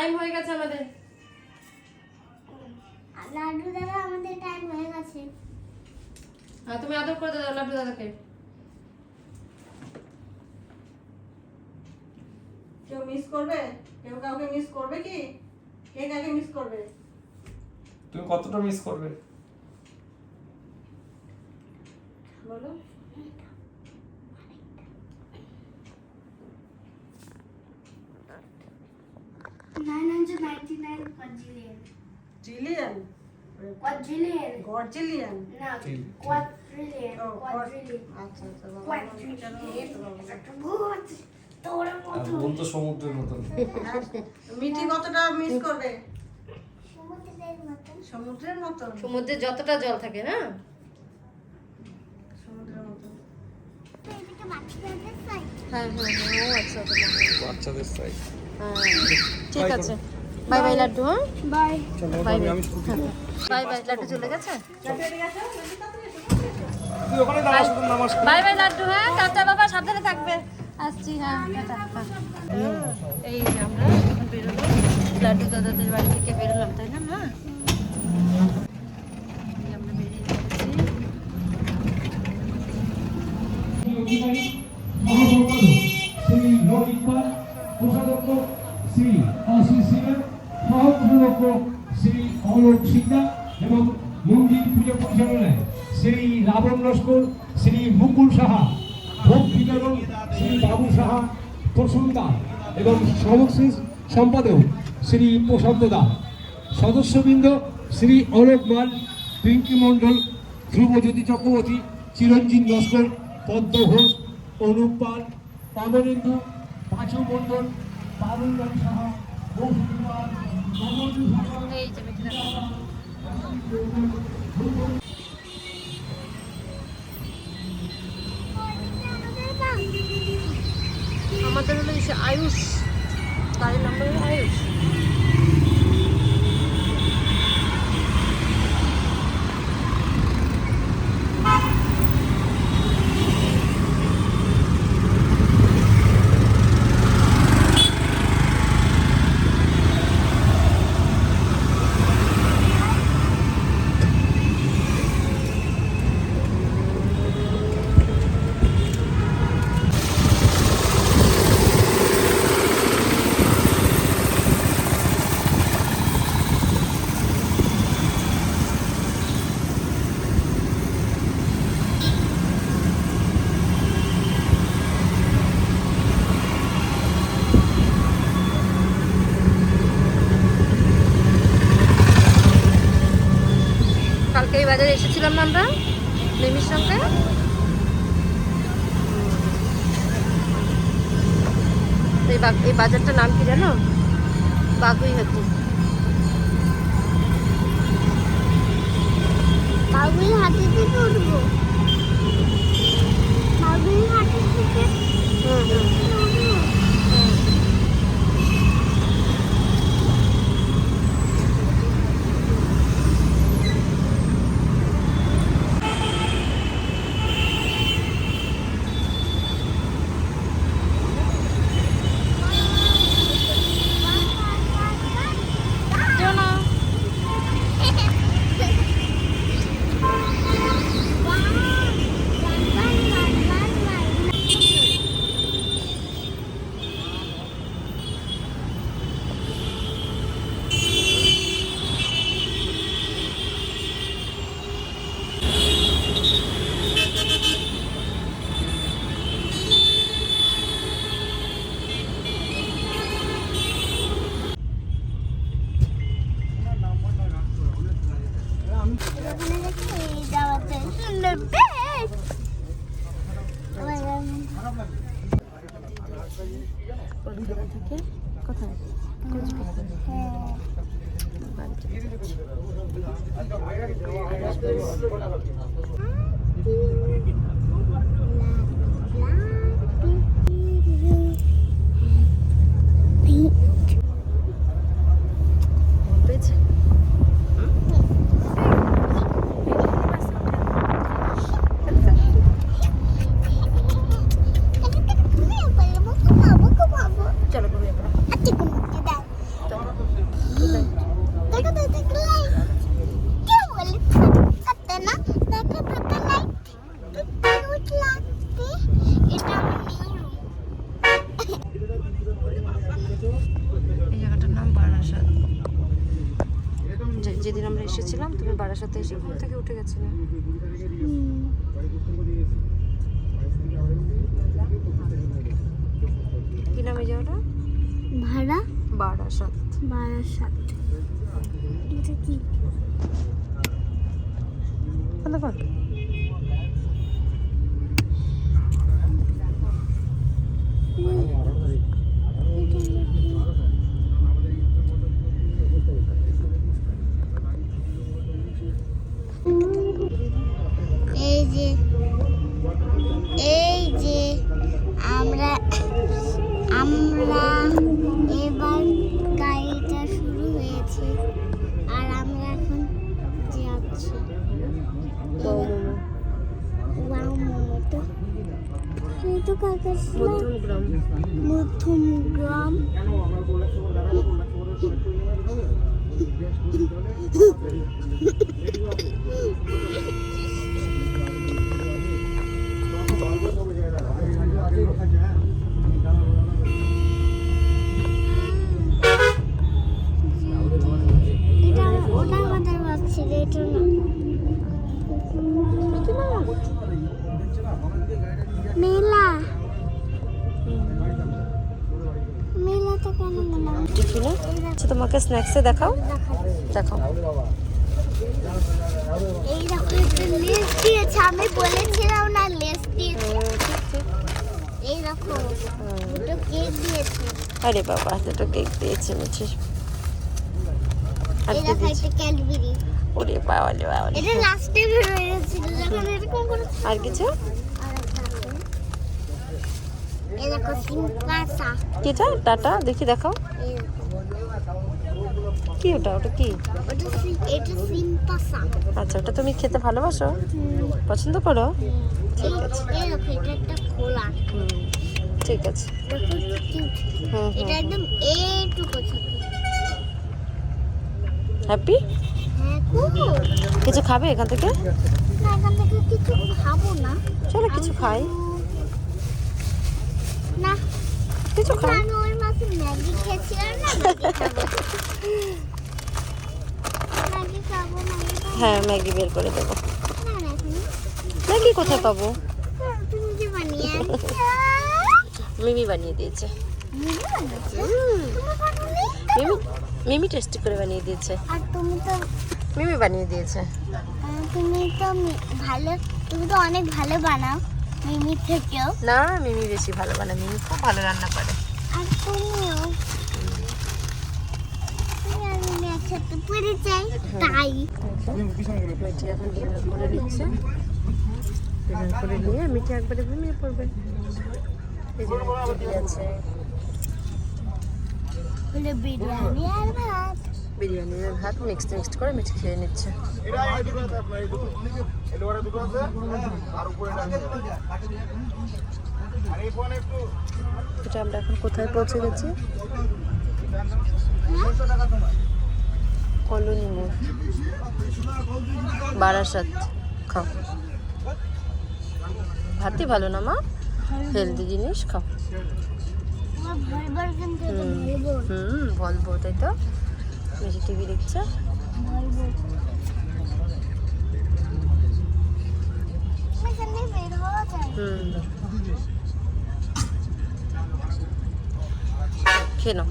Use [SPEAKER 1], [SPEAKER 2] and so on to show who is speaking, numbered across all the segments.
[SPEAKER 1] Time হয়ে গেছে আমাদের।
[SPEAKER 2] লাড্ডু দাদা আমাদের টাইম হয়ে গেছে।
[SPEAKER 1] তুমি আদর করে দাও লাড্ডু দাদাকে।
[SPEAKER 3] কেউ মিস করবে? কেউ কাউকে মিস করবে কি? কে কাকে মিস করবে?
[SPEAKER 4] তুমি কতটা মিস করবে
[SPEAKER 3] বলো। জিলিয়ন গডজিলিয়ন
[SPEAKER 2] না
[SPEAKER 4] Trillion.
[SPEAKER 2] quadrillion
[SPEAKER 3] ও,
[SPEAKER 2] quadrillion
[SPEAKER 3] আচ্ছা আচ্ছা
[SPEAKER 4] আর বোন তো সমুদ্রের মতন।
[SPEAKER 3] মিঠি কতটা মিস করবে?
[SPEAKER 2] সমুদ্রের মতন।
[SPEAKER 3] সমুদ্রের মতন।
[SPEAKER 1] সমুদ্রে যতটা জল থাকে না,
[SPEAKER 3] সমুদ্রের মতন।
[SPEAKER 2] তো এদিকে বাচ্চাদের সাইড।
[SPEAKER 1] হ্যাঁ হ্যাঁ হ্যাঁ, ও আচ্ছা ওটা মনে হয়।
[SPEAKER 4] বাচ্চাদের সাইড।
[SPEAKER 1] হ্যাঁ, ঠিক আছে, বাই বাই লাড্ডু। হ্যাঁ
[SPEAKER 2] বাই।
[SPEAKER 4] চলো
[SPEAKER 1] বাই বাই।
[SPEAKER 4] আমি স্কুটি
[SPEAKER 1] বাই বাই, লাড্ডু চলে গেছে।
[SPEAKER 4] তুই ওখানে দাঁড়া শুধু নামাজ পড়।
[SPEAKER 1] Bye bye Laddu. হ্যাঁ টাটা বাবা, সাবধানে থাকবে। আসছি। হ্যাঁ টাটা। এই যে আমরা এখন বেরোলো, লাড্ডু দাদাদের বাড়ি থেকে বেরোলাম, তাই না মা? এই আমরা বেরিয়ে যাচ্ছি।
[SPEAKER 5] শ্রী ললিতা কোষাধ্যক্ষ শ্রী আশিস সিংহ, সহযোগক শ্রী অলোক সিংহা এবং মন্দির পুজো পরিচালনায় শ্রী রাবণ লস্কর, শ্রী মুকুল সাহা, ভোগ বিতরণ শ্রী বাবু সাহা প্রসন্নদা এবং সর্বশেষ সম্পাদক শ্রী প্রশান্ত দাস। সদস্যবৃন্দ শ্রী অলোক মাল, পিঙ্কি মণ্ডল, ধ্রুবজ্যোতি চক্রবর্তী, চিরঞ্জিত লস্কর, পদ্ম ঘোষ, অনুপ পাল, পাবনেন্দু, পাঁচু মণ্ডল, পারুলরাম সাহা, কৌশিক পাল, কমলু সাহা,
[SPEAKER 1] এই যে বেঁচে থাকো। আমাদের হলো এসে আয়ুষ, গাড়ির নাম্বার হলো আয়ুষ। কালকে এই বাজারে এসেছিলাম না আমরা মিমির সঙ্গে। এই বাজারটার নাম কি জানো? বাগুইহাটি।
[SPEAKER 2] বাগুইহাটি থেকে উঠবো। বাগুইহাটি থেকে উঠবো।
[SPEAKER 1] যেও না।
[SPEAKER 2] ওখানে দেখি এই যাওয়াতে সুন্দর বেশ।
[SPEAKER 1] কলকাতা থেকে কোথায়? কোচবিহার। পেয়েছে? চলো ঘুমিয়ে পড়ো।
[SPEAKER 2] আচ্ছা,
[SPEAKER 1] যেদিন আমরা এসেছিলাম তুমি বারাসাতে এসে ঘুম থেকে উঠে গেছিলে। কি নামে যাওয়াটা?
[SPEAKER 2] ভাড়া
[SPEAKER 1] বারাসাত।
[SPEAKER 2] বারাসাত। এটা কি? এই যে আমরা এবার গাড়িটা শুরু হয়েছে আর আমরা এখন যাচ্ছি ওয়াও মোমোটা তো কাকার মধ্যমগ্রাম ওটা আমাদের বাচ্চা এটা না মেলা মেলাটা কেন মেলা
[SPEAKER 1] টিফিনে আচ্ছা তোমাকে স্ন্যাক্সে দেখাও, দেখাও।
[SPEAKER 2] এই দেখো একটা লেস দিয়েছে, আমি বলেছিলাম না লেস দিয়েছে। এই দেখো দুটো কেক দিয়েছে।
[SPEAKER 1] আরে বাবা, দুটো কেক দিয়েছে মিঠি। আর
[SPEAKER 2] এই
[SPEAKER 1] কি
[SPEAKER 2] দেখো
[SPEAKER 1] দিয়েছে?
[SPEAKER 2] একটা ক্যাডবেরি।
[SPEAKER 1] ওরে বাবা রে বাবা।
[SPEAKER 2] এটা লাস্টে বের হয়েছিল যখন এরকম করে।
[SPEAKER 1] আর কিছু?
[SPEAKER 2] এই দেখো সিম্পাসা।
[SPEAKER 1] কিটা? টাটা দেখি দেখাও। কি ওটা? ওটা কি?
[SPEAKER 2] এটা সিম্পাসা।
[SPEAKER 1] আচ্ছা, ওটা তুমি খেতে ভালোবাসো, পছন্দ করো? ঠিক আছে।
[SPEAKER 2] এই দেখো এটা একটা খোলা।
[SPEAKER 1] ঠিক আছে।
[SPEAKER 2] দেখো কি
[SPEAKER 1] হুম,
[SPEAKER 2] এটা একদম এইটুকু ছোট।
[SPEAKER 1] হ্যাপি?
[SPEAKER 2] হ্যাঁ খুব।
[SPEAKER 1] কিছু খাবে এখান থেকে?
[SPEAKER 2] না এখান থেকে কিছু খাবো না।
[SPEAKER 1] চলো কিছু খাই।
[SPEAKER 2] না
[SPEAKER 1] কিছু খাই।
[SPEAKER 2] আমি ওই মাসে ম্যাগি খেয়েছিলাম না, ম্যাগি খাবো। ম্যাগি খাবো, ম্যাগি খাবো।
[SPEAKER 1] হ্যাঁ, ম্যাগি বের করে দেবো।
[SPEAKER 2] না না এখন
[SPEAKER 1] ম্যাগি কোথায় পাবো?
[SPEAKER 2] তুমি যে বানিয়ে
[SPEAKER 1] মিমি বানিয়ে দিয়েছে।
[SPEAKER 2] মিমি বানিয়েছো? তুমি বানালে?
[SPEAKER 1] মিমি মিমি টেস্টি করে বানিয়ে দিয়েছে।
[SPEAKER 2] আর তুমি
[SPEAKER 1] বানিয়ে দিয়েছে।
[SPEAKER 2] ভালো, তুমি তো অনেক ভালো বানাও মিমি থেকেও।
[SPEAKER 1] না, মিমি বেশি ভালো বানায়, মিমি খুব ভালো রান্না করে।
[SPEAKER 2] আর তুমিও, তুমি আর মিমি একসাথে পড়ে যাই তাই।
[SPEAKER 1] মিঠি এখন ডিনার করে নিচ্ছে। ডিনার করে নিয়ে মিঠি একবারে ঘুমিয়ে পড়বে। এই যে টিভি আছে,
[SPEAKER 2] হলো বিরিয়ানি আর ভাত।
[SPEAKER 1] বিরিয়ানি আর ভাত মিক্সড করে মিঠি খেয়ে নিচ্ছে। এটা আমরা এখন কোথায় পৌঁছে গেছি? কলোনি মোড়, বারাসাত। খাও, ভাতই ভালো না মা, হেলদি জিনিস খাও।
[SPEAKER 2] আমার ভলভোর কিন্তু এটা ভলভোর।
[SPEAKER 1] বলবো, তাই তো। বেশি টিভি দেখছে।
[SPEAKER 2] ভলভোর। এখানে বের হওয়া যায়।
[SPEAKER 1] খেয়ে নাও।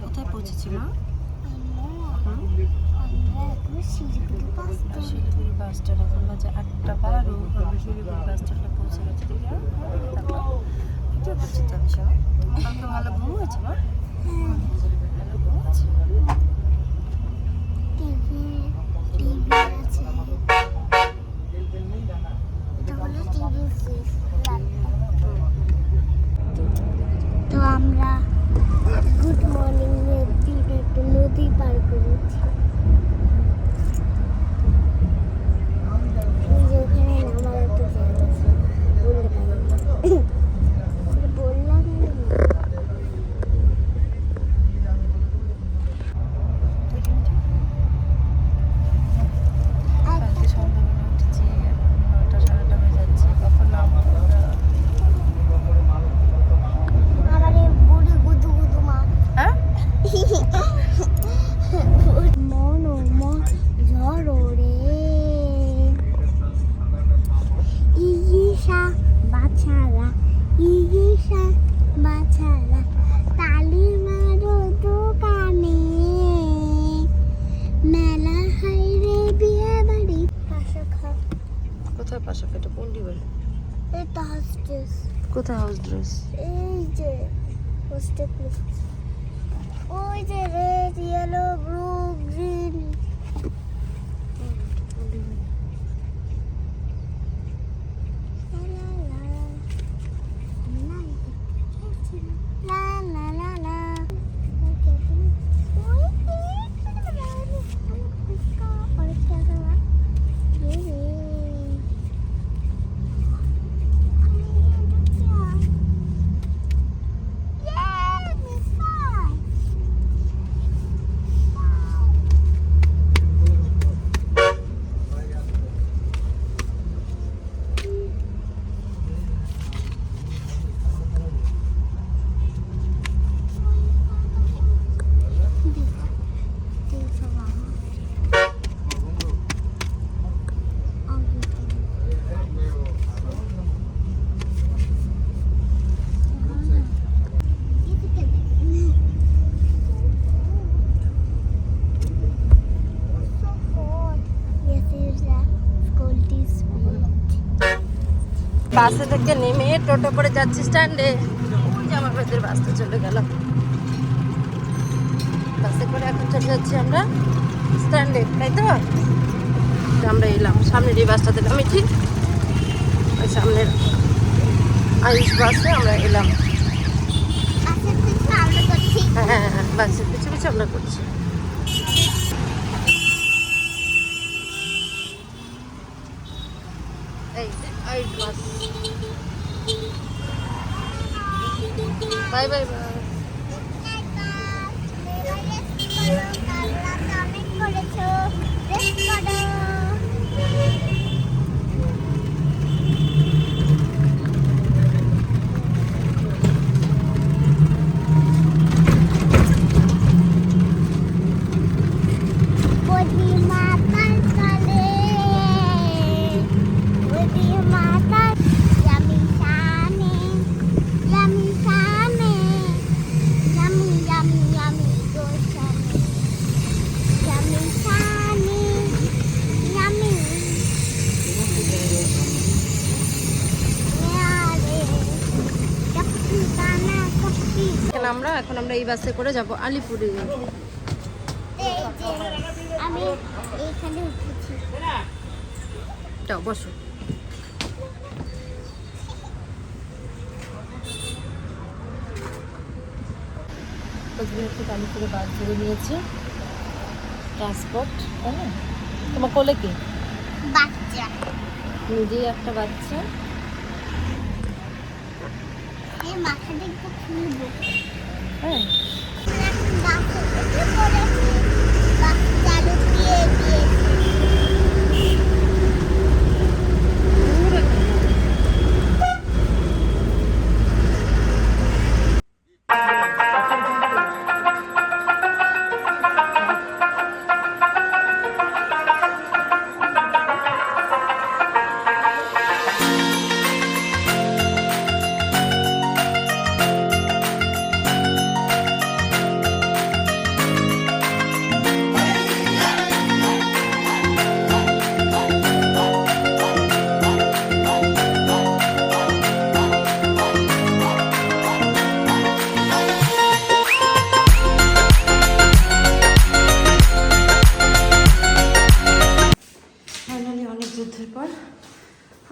[SPEAKER 1] কোথায় পৌঁছেছি মা? Siliguri bus stand. এখন বাজে 8:12। আমরা শিলিগুড়ি বাস স্ট্যান্ডে পৌঁছে গেছি। ভিডিও করছি তো আমি সব। তো ভালো ঘুম হয়েছে মা? ভালো ঘুম হয়েছে।
[SPEAKER 2] তো আমরা গুড মর্নিং নদী পার করেছি। ওই যে ওখানে নামার একটা জায়গা আছে, বলতে পারি না। বললাম না।
[SPEAKER 1] কালকে সন্ধ্যাবেলা উঠেছি, এখন 9টা 9:30 হয়ে যাচ্ছে। কখন নামবো আমরা?
[SPEAKER 2] আমার এই বুড়ি গুদু গুদু মা।
[SPEAKER 1] হ্যাঁ
[SPEAKER 2] মন ঝড়ো রে ইগিসা বাছারা তালি মারো দোকানে মেলা হাইরে বিয়ে বাড়ি পাশা খা।
[SPEAKER 1] কোথায় পাশা? এটা কোনটি বাড়ি?
[SPEAKER 2] এই তো হস্টেস,
[SPEAKER 1] কোথায় হাউস ড্রেস?
[SPEAKER 2] এই যে হোস্টেল, ওই যে রেড ইয়েলো ব্লু গ্রিন।
[SPEAKER 1] বাসে থেকে নেমে টোটো করে যাচ্ছি স্ট্যান্ডে। ওই যে আমার বাড়ির বাসটা চলে গেল। বাসে করে এখন চলে যাচ্ছি আমরা স্ট্যান্ডে, তাই তো? আমরা এলাম সামনের এই বাসটাতে নামেছি, ওই সামনের আয়ুষ বাসে আমরা এলাম। হ্যাঁ হ্যাঁ, বাসের পিছু পিছু আমরা করছি। এই যে আয়ুষ বাস। Bye bye bye. এখন আমরা এই বাসে করে যাব আলিপুরে।
[SPEAKER 2] আমি এইখানে উঠেছি।
[SPEAKER 1] যাও বসো। আলিপুরে বাস ধরে নিয়েছে ট্রান্সপোর্ট, তাই না? তোমার কোলে কে?
[SPEAKER 2] বাচ্চা,
[SPEAKER 1] নিজেই একটা বাচ্চা।
[SPEAKER 2] এই মাথাটা একটু খুলবো।
[SPEAKER 1] হ্যাঁ,
[SPEAKER 2] এখন বাসে উঠে পড়েছি, বাস চালু দিয়ে দিয়েছে।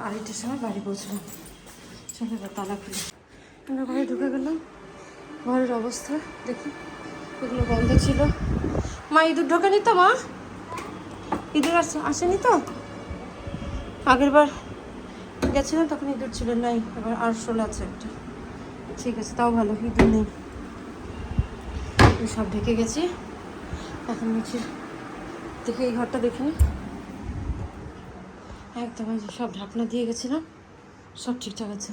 [SPEAKER 1] আড়াইটার সময় বাড়ি পৌঁছলাম। চলো এবার তালা খুলি। আমরা ঘরে ঢুকে গেলাম। ঘরের অবস্থা দেখি, এগুলো বন্ধ ছিল, মা ইঁদুর ঢোকেনি তো মা? ইঁদুর আসেনি তো? আগের বার গেছিলাম তখন ইঁদুর ছিল, নাই এবার আরশোল আছে একটা। ঠিক আছে, তাও ভালো, ইঁদুর নেই। সব ঢেকে গেছি। এখন হচ্ছে দেখে এই ঘরটা দেখে নি, একদম সব ঢাকনা দিয়ে গেছিলাম, সব ঠিকঠাক আছে।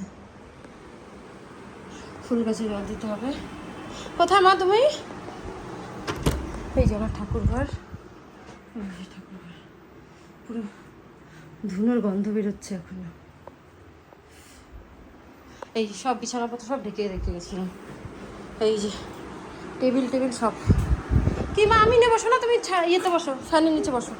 [SPEAKER 1] ফুল গাছে জল দিতে হবে। কোথায় মা তুমি? এই যে আমার ঠাকুর ঘর, ঠাকুর ঘর পুরো ধুনোর গন্ধ বেরোচ্ছে এখনো। এই সব বিছানাপত্র সব ঢেকে রেখে গেছিলাম। এই যে টেবিল সব। কি মা আমি নিয়ে বসো না, তুমি ইয়েতে বসো, ফ্যানের নিচে বসো।